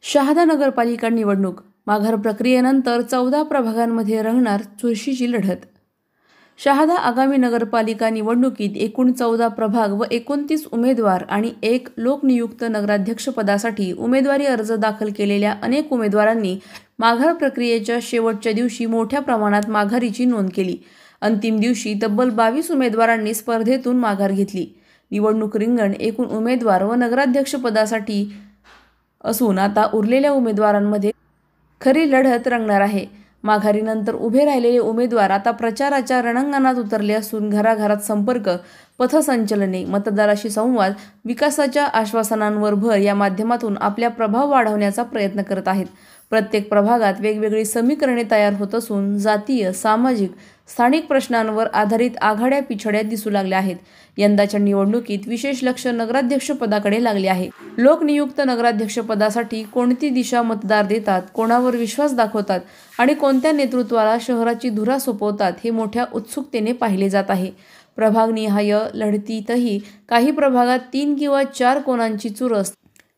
शहादा नगरपालिका निवडणूक माघार प्रक्रियेनंतर 14 प्रभागांमध्ये रंगणार चुरशीची लढत। शहादा आगामी नगरपालिका निवडणुकीत एकूण 14 प्रभाग व 29 उमेदवार आणि 1 लोकनियुक्त नगराध्यक्षपदासाठी उमेदवारी अर्ज दाखल केलेल्या अनेक उमेदवारांनी माघार प्रक्रियेच्या शेवटच्या दिवशी मोठ्या प्रमाणात माघारीची नोंद केली। अंतिम दिवशी तब्बल 22 उमेदवारांनी स्पर्धेतून माघार घेतली। निवडणूक रिंगण एकूण उमेदवार व नगराध्यक्षपदासाठी असून आता उरलेल्या उमेदवारांमध्ये खरी लढत रंगणार आहे। माघारीनंतर उभे राहिलेले उमेदवार आता प्रचाराच्या रणांगणात उतरले असून घराघरात संपर्क, पथसंचलने, मतदाराशी संवाद, विकासाच्या आश्वासनांवर भर या माध्यमातून आपला प्रभाव वाढवण्याचा प्रयत्न करत आहेत। प्रत्येक प्रभागात वेगवेगळी समीकरणे तयार होत असून जातीय, सामाजिक, स्थानिक प्रश्नांवर आधारित आघाड्या पिछड्या दिसू लागल्या आहेत। यंदाच्या निवडणुकीत विशेष लक्ष नगराध्यक्षपदाकडे लागले आहे। लोकनियुक्त नगराध्यक्षपदासाठी कोणती दिशा मतदार देतात, कोणावर विश्वास दाखवतात आणि कोणत्या नेतृत्वाला शहराची धुरा सोपवतात हे मोठ्या उत्सुकतेने पाहिले जात आहे। प्रभागनिहाय लढतीतही काही प्रभागात 3 किंवा 4 कोणांची चुरस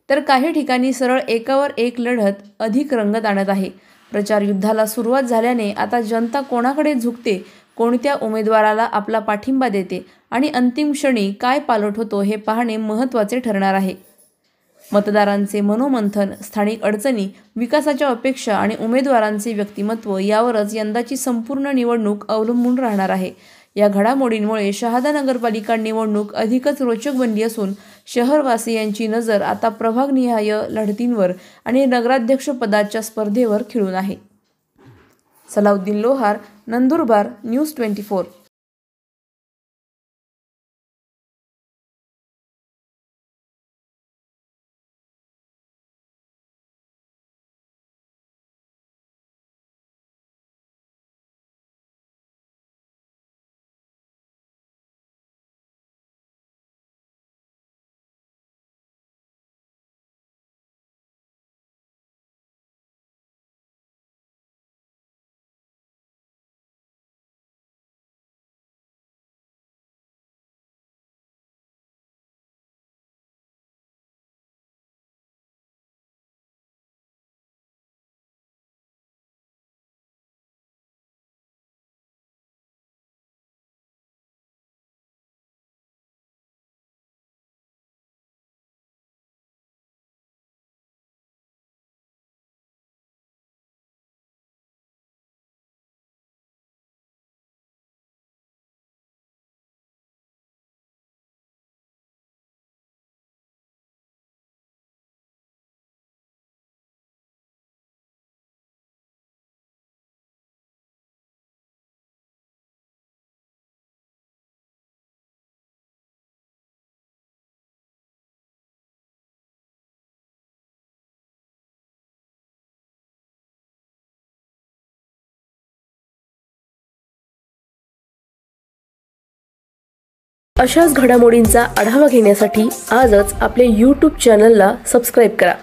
तर काही ठिकाणी सरळ एकावर एक लढत अधिक रंगत आणत आहे। प्रचार युद्धाला सुरुवात झाल्याने आता जनता कोणाकडे झुकते, कोणत्या उमेदवाराला आपला पाठिंबा देते आणि अंतिम क्षणी काय पालट होतो हे पाहणे महत्त्वाचे ठरणार आहे। मतदारांचे मनोमंथन, स्थानिक अडचणी, विकासाच्या अपेक्षा आणि उमेदवारांचे व्यक्तिमत्व यावरच यंदाची संपूर्ण निवडणूक अवलंबून राहणार आहे। या घडामोडींमुळे शहादा नगरपालिका निवडणूक अधिकच रोचक बनली असून शहरवासियांची नजर आता प्रभागनिहाय लढतींवर आणि नगराध्यक्षपदाच्या स्पर्धेवर खिळून आहे। सलाउद्दीन लोहार, नंदुरबार, न्यूज 24। अशाच घडामोडींचा आढावा घेण्यासाठी आजच आपले YouTube चॅनलला सबस्क्राईब करा।